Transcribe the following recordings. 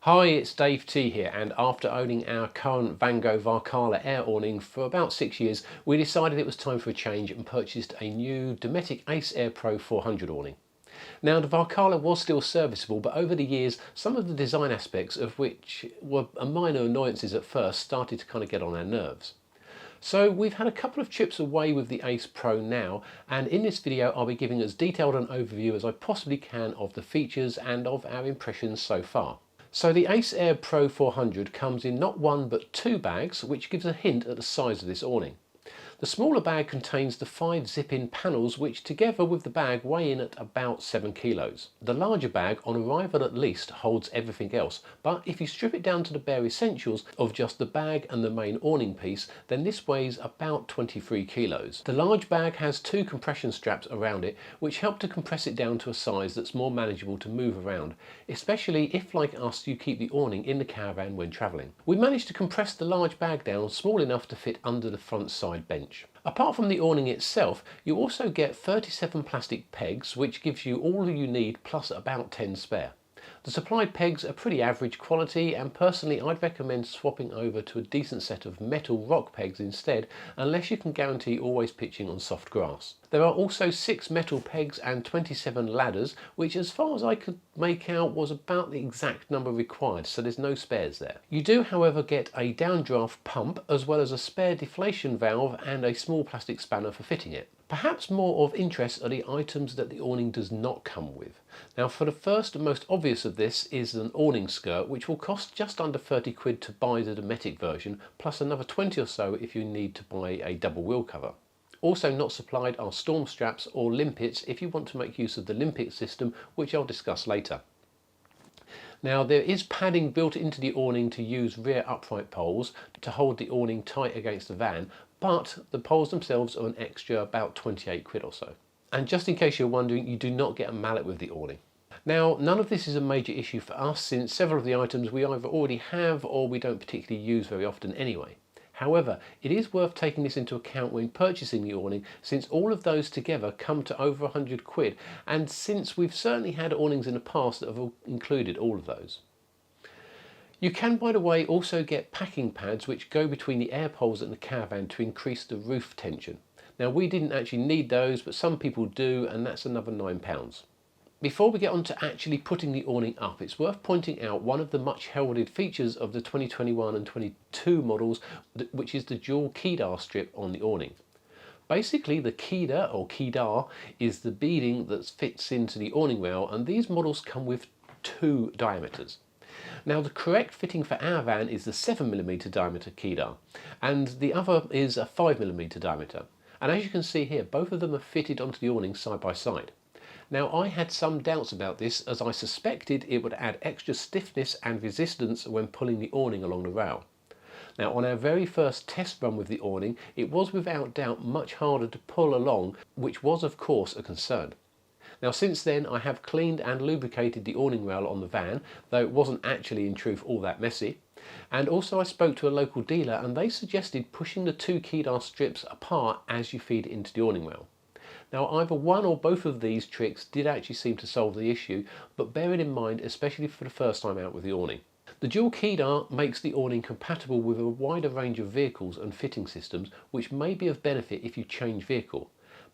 Hi, it's Dave T here, and after owning our current Van Gogh Valhalla air awning for about 6 years, we decided it was time for a change and purchased a new Dometic Ace Air Pro 400 awning. Now, the Valhalla was still serviceable, but over the years, some of the design aspects of which were minor annoyances at first started to kind of get on our nerves. So we've had a couple of trips away with the Ace Pro now, and in this video I'll be giving as detailed an overview as I possibly can of the features and of our impressions so far. So the Ace Air Pro 400 comes in not one but two bags, which gives a hint at the size of this awning. The smaller bag contains the 5 zip-in panels, which together with the bag weigh in at about 7 kilos. The larger bag on arrival at least holds everything else, but if you strip it down to the bare essentials of just the bag and the main awning piece, then this weighs about 23 kilos. The large bag has 2 compression straps around it, which help to compress it down to a size that's more manageable to move around, especially if, like us, you keep the awning in the caravan when travelling. We managed to compress the large bag down small enough to fit under the front side bench. Apart from the awning itself, you also get 37 plastic pegs, which gives you all you need plus about 10 spare. The supplied pegs are pretty average quality, and personally I'd recommend swapping over to a decent set of metal rock pegs instead, unless you can guarantee always pitching on soft grass. There are also 6 metal pegs and 27 ladders, which as far as I could make out was about the exact number required, so there's no spares there. You do however get a downdraft pump as well as a spare deflation valve and a small plastic spanner for fitting it. Perhaps more of interest are the items that the awning does not come with. Now, for the first and most obvious of this is an awning skirt, which will cost just under 30 quid to buy the Dometic version, plus another 20 or so if you need to buy a double wheel cover. Also not supplied are storm straps or limpets if you want to make use of the limpet system, which I'll discuss later. Now, there is padding built into the awning to use rear upright poles to hold the awning tight against the van, but the poles themselves are an extra about 28 quid or so. And just in case you're wondering, you do not get a mallet with the awning. Now, none of this is a major issue for us, since several of the items we either already have or we don't particularly use very often anyway. However, it is worth taking this into account when purchasing the awning, since all of those together come to over 100 quid, and since we've certainly had awnings in the past that have included all of those. You can, by the way, also get packing pads which go between the air poles and the caravan to increase the roof tension. Now, we didn't actually need those, but some people do, and that's another £9. Before we get on to actually putting the awning up, it's worth pointing out one of the much heralded features of the 2021 and 22 models, which is the dual kedar strip on the awning. Basically, the kedar is the beading that fits into the awning rail, and these models come with 2 diameters. Now, the correct fitting for our van is the 7mm diameter kedar, and the other is a 5mm diameter. And as you can see here, both of them are fitted onto the awning side by side. Now, I had some doubts about this, as I suspected it would add extra stiffness and resistance when pulling the awning along the rail. Now, on our very first test run with the awning, it was without doubt much harder to pull along, which was of course a concern. Now, since then I have cleaned and lubricated the awning rail on the van, though it wasn't actually in truth all that messy. And also I spoke to a local dealer, and they suggested pushing the 2 kedar strips apart as you feed it into the awning rail. Now, either one or both of these tricks did actually seem to solve the issue, but bear it in mind, especially for the first time out with the awning. The dual kedar makes the awning compatible with a wider range of vehicles and fitting systems, which may be of benefit if you change vehicle.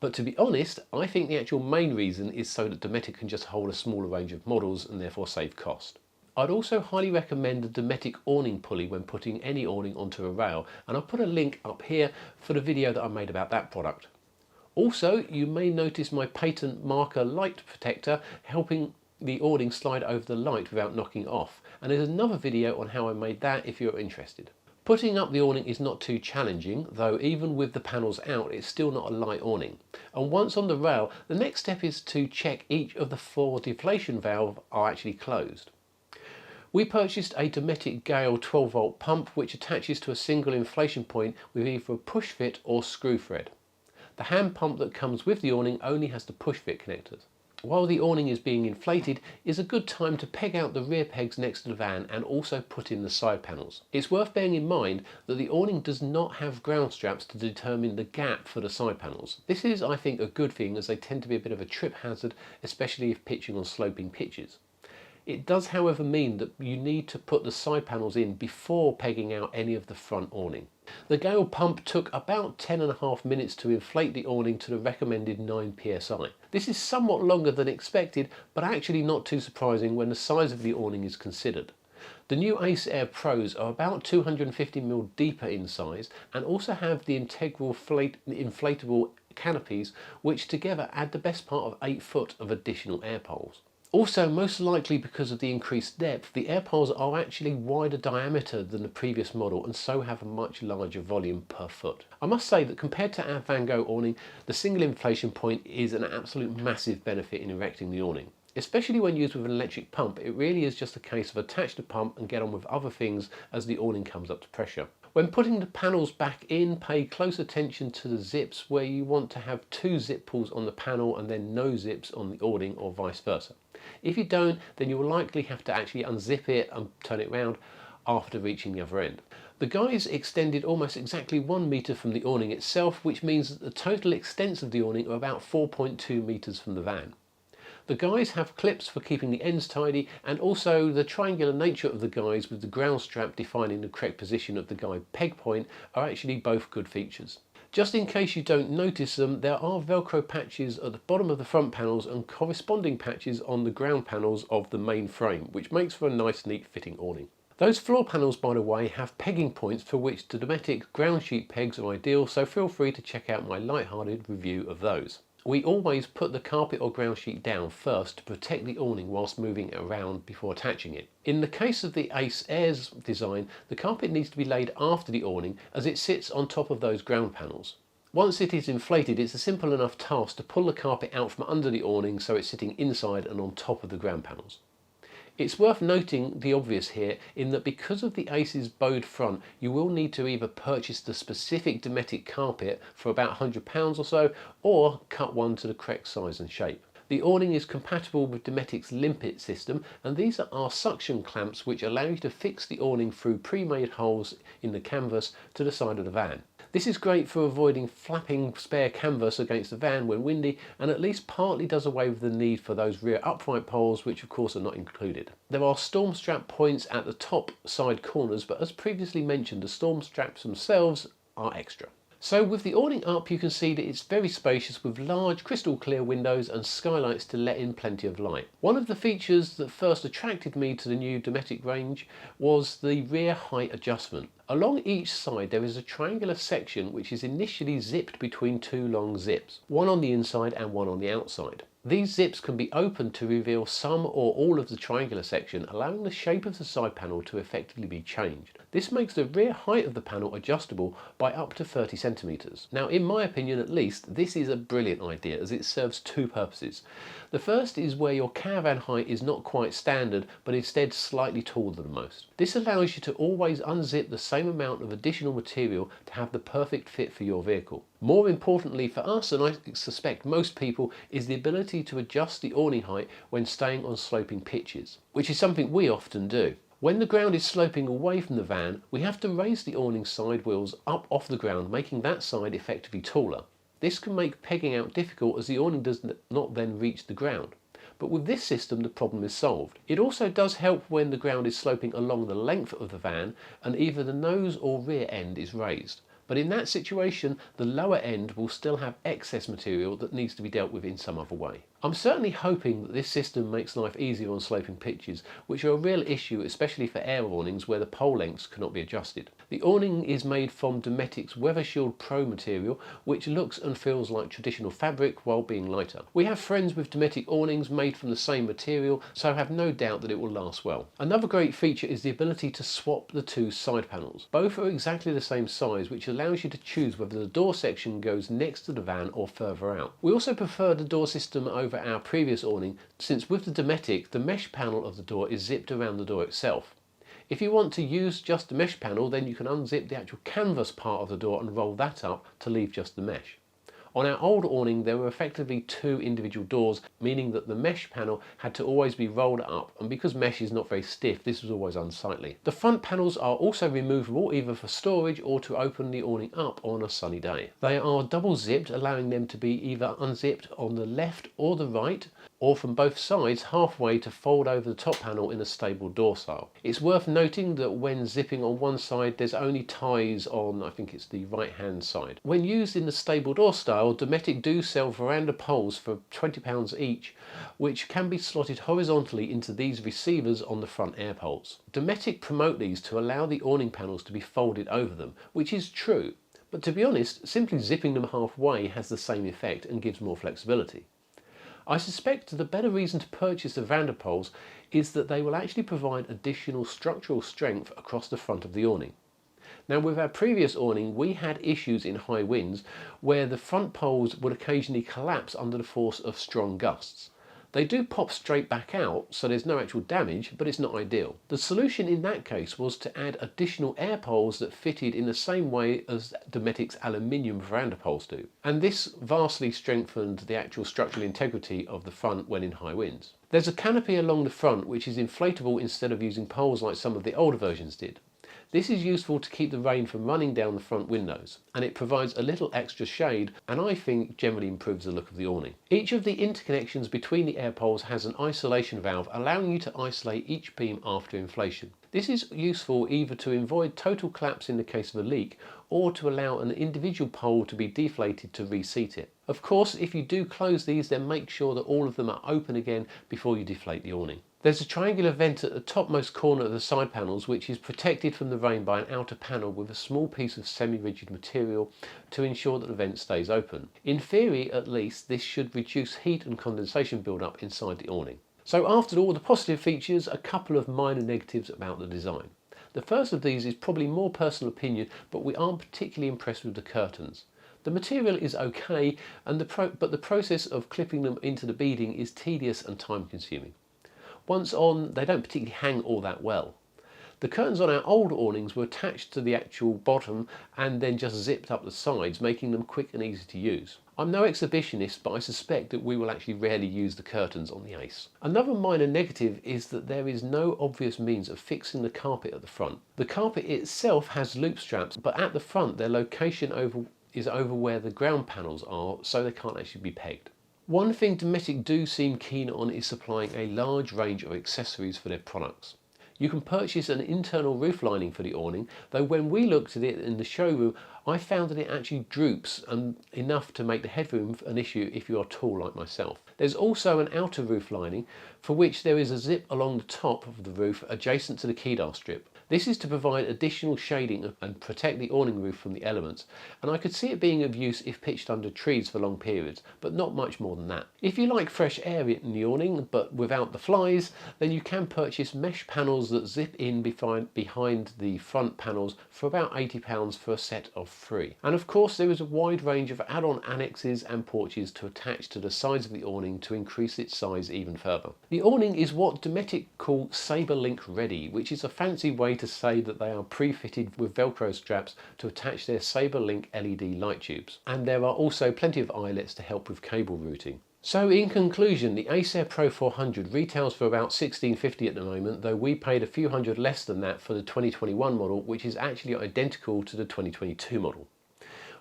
But to be honest, I think the actual main reason is so that Dometic can just hold a smaller range of models and therefore save cost. I'd also highly recommend the Dometic awning pulley when putting any awning onto a rail, and I'll put a link up here for the video that I made about that product. Also, you may notice my patent marker light protector helping the awning slide over the light without knocking off, and there's another video on how I made that if you're interested. Putting up the awning is not too challenging, though even with the panels out it's still not a light awning. And once on the rail, the next step is to check each of the 4 deflation valves are actually closed. We purchased a Dometic Gale 12-volt pump which attaches to a single inflation point with either a push fit or screw thread. The hand pump that comes with the awning only has the push fit connectors. While the awning is being inflated, is a good time to peg out the rear pegs next to the van and also put in the side panels. It's worth bearing in mind that the awning does not have ground straps to determine the gap for the side panels. This is, I think, a good thing, as they tend to be a bit of a trip hazard, especially if pitching on sloping pitches. It does however mean that you need to put the side panels in before pegging out any of the front awning. The gale pump took about 10.5 minutes to inflate the awning to the recommended 9 psi. This is somewhat longer than expected, but actually not too surprising when the size of the awning is considered. The new Ace Air Pros are about 250mm deeper in size and also have the integral inflatable canopies, which together add the best part of 8 foot of additional air poles. Also, most likely because of the increased depth, the air poles are actually wider diameter than the previous model and so have a much larger volume per foot. I must say that compared to our Van Gogh awning, the single inflation point is an absolute massive benefit in erecting the awning. Especially when used with an electric pump, it really is just a case of attach the pump and get on with other things as the awning comes up to pressure. When putting the panels back in, pay close attention to the zips where you want to have 2 zip pulls on the panel and then no zips on the awning or vice versa. If you don't, then you will likely have to actually unzip it and turn it round after reaching the other end. The guys extended almost exactly 1 metre from the awning itself, which means that the total extents of the awning are about 4.2 metres from the van. The guys have clips for keeping the ends tidy, and also the triangular nature of the guys with the ground strap defining the correct position of the guide peg point are actually both good features. Just in case you don't notice them, there are Velcro patches at the bottom of the front panels and corresponding patches on the ground panels of the main frame, which makes for a nice neat fitting awning. Those floor panels, by the way, have pegging points for which the Dometic ground sheet pegs are ideal, so feel free to check out my light-hearted review of those. We always put the carpet or ground sheet down first to protect the awning whilst moving it around before attaching it. In the case of the Ace Air's design, the carpet needs to be laid after the awning as it sits on top of those ground panels. Once it is inflated, it's a simple enough task to pull the carpet out from under the awning so it's sitting inside and on top of the ground panels. It's worth noting the obvious here in that because of the Ace's bowed front, you will need to either purchase the specific Dometic carpet for about £100 or so, or cut one to the correct size and shape. The awning is compatible with Dometic's limpet system, and these are suction clamps which allow you to fix the awning through pre-made holes in the canvas to the side of the van. This is great for avoiding flapping spare canvas against the van when windy, and at least partly does away with the need for those rear upright poles, which of course are not included. There are storm strap points at the top side corners, but as previously mentioned, the storm straps themselves are extra. So with the awning up, you can see that it's very spacious with large crystal clear windows and skylights to let in plenty of light. One of the features that first attracted me to the new Dometic range was the rear height adjustment. Along each side there is a triangular section which is initially zipped between 2 long zips, one on the inside and one on the outside. These zips can be opened to reveal some or all of the triangular section, allowing the shape of the side panel to effectively be changed. This makes the rear height of the panel adjustable by up to 30 centimeters. Now, in my opinion at least, this is a brilliant idea as it serves 2 purposes. The first is where your caravan height is not quite standard, but instead slightly taller than most. This allows you to always unzip the same amount of additional material to have the perfect fit for your vehicle. More importantly for us, and I suspect most people, is the ability to adjust the awning height when staying on sloping pitches, which is something we often do. When the ground is sloping away from the van, we have to raise the awning side wheels up off the ground, making that side effectively taller. This can make pegging out difficult as the awning does not then reach the ground. But with this system the problem is solved. It also does help when the ground is sloping along the length of the van and either the nose or rear end is raised. But in that situation, the lower end will still have excess material that needs to be dealt with in some other way. I'm certainly hoping that this system makes life easier on sloping pitches, which are a real issue especially for air awnings where the pole lengths cannot be adjusted. The awning is made from Dometic's Weather Shield Pro material, which looks and feels like traditional fabric while being lighter. We have friends with Dometic awnings made from the same material, so I have no doubt that it will last well. Another great feature is the ability to swap the 2 side panels. Both are exactly the same size, which allows you to choose whether the door section goes next to the van or further out. We also prefer the door system over our previous awning, since with the Dometic, the mesh panel of the door is zipped around the door itself. If you want to use just the mesh panel, then you can unzip the actual canvas part of the door and roll that up to leave just the mesh. On our old awning there were effectively 2 individual doors, meaning that the mesh panel had to always be rolled up, and because mesh is not very stiff, this was always unsightly. The front panels are also removable either for storage or to open the awning up on a sunny day. They are double zipped, allowing them to be either unzipped on the left or the right, or from both sides halfway to fold over the top panel in a stable door style. It's worth noting that when zipping on one side there's only ties on, I think it's the right hand side. When used in the stable door style, Dometic do sell veranda poles for £20 each, which can be slotted horizontally into these receivers on the front air poles. Dometic promote these to allow the awning panels to be folded over them, which is true. But to be honest, simply zipping them halfway has the same effect and gives more flexibility. I suspect the better reason to purchase the veranda poles is that they will actually provide additional structural strength across the front of the awning. Now, with our previous awning, we had issues in high winds where the front poles would occasionally collapse under the force of strong gusts. They do pop straight back out, so there's no actual damage, but it's not ideal. The solution in that case was to add additional air poles that fitted in the same way as Dometic's aluminium veranda poles do. And this vastly strengthened the actual structural integrity of the front when in high winds. There's a canopy along the front which is inflatable instead of using poles like some of the older versions did. This is useful to keep the rain from running down the front windows, and it provides a little extra shade and I think generally improves the look of the awning. Each of the interconnections between the air poles has an isolation valve allowing you to isolate each beam after inflation. This is useful either to avoid total collapse in the case of a leak or to allow an individual pole to be deflated to reseat it. Of course, if you do close these, then make sure that all of them are open again before you deflate the awning. There's a triangular vent at the topmost corner of the side panels which is protected from the rain by an outer panel with a small piece of semi-rigid material to ensure that the vent stays open. In theory, at least, this should reduce heat and condensation build-up inside the awning. So after all the positive features, a couple of minor negatives about the design. The first of these is probably more personal opinion, but we aren't particularly impressed with the curtains. The material is okay, but the process of clipping them into the beading is tedious and time consuming. Once on, they don't particularly hang all that well. The curtains on our old awnings were attached to the actual bottom and then just zipped up the sides, making them quick and easy to use. I'm no exhibitionist, but I suspect that we will actually rarely use the curtains on the Ace. Another minor negative is that there is no obvious means of fixing the carpet at the front. The carpet itself has loop straps, but at the front their location is over where the ground panels are, so they can't actually be pegged. One thing Dometic do seem keen on is supplying a large range of accessories for their products. You can purchase an internal roof lining for the awning, though when we looked at it in the showroom, I found that it actually droops enough to make the headroom an issue if you are tall like myself. There's also an outer roof lining for which there is a zip along the top of the roof adjacent to the kedar strip. This is to provide additional shading and protect the awning roof from the elements, and I could see it being of use if pitched under trees for long periods, but not much more than that. If you like fresh air in the awning but without the flies, then you can purchase mesh panels that zip in behind the front panels for about £80 for a set of 3. And of course there is a wide range of add-on annexes and porches to attach to the sides of the awning to increase its size even further. The awning is what Dometic call Sabre Link ready, which is a fancy way to say that they are pre-fitted with Velcro straps to attach their Sabre Link LED light tubes. And there are also plenty of eyelets to help with cable routing. So in conclusion, the Ace Air Pro 400 retails for about £16.50 at the moment, though we paid a few hundred less than that for the 2021 model, which is actually identical to the 2022 model.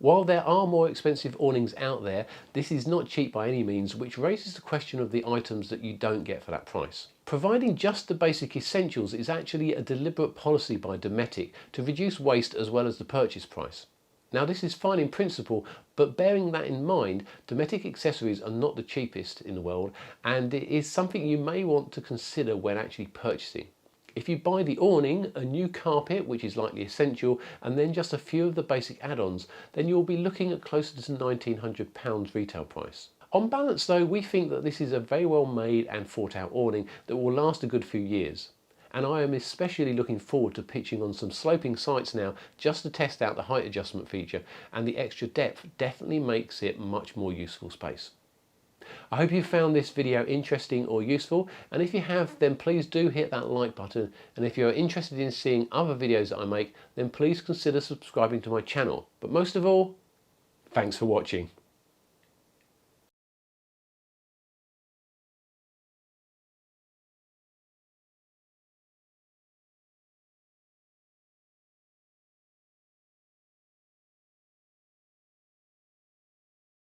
While there are more expensive awnings out there, this is not cheap by any means, which raises the question of the items that you don't get for that price. Providing just the basic essentials is actually a deliberate policy by Dometic to reduce waste as well as the purchase price. Now this is fine in principle, but bearing that in mind, Dometic accessories are not the cheapest in the world, and it is something you may want to consider when actually purchasing. If you buy the awning, a new carpet, which is likely essential, and then just a few of the basic add-ons, then you'll be looking at closer to £1,900 retail price. On balance though, we think that this is a very well made and thought out awning that will last a good few years. And I am especially looking forward to pitching on some sloping sites now just to test out the height adjustment feature, and the extra depth definitely makes it much more useful space. I hope you found this video interesting or useful, and if you have, then please do hit that like button, and if you're interested in seeing other videos that I make, then please consider subscribing to my channel. But most of all, thanks for watching.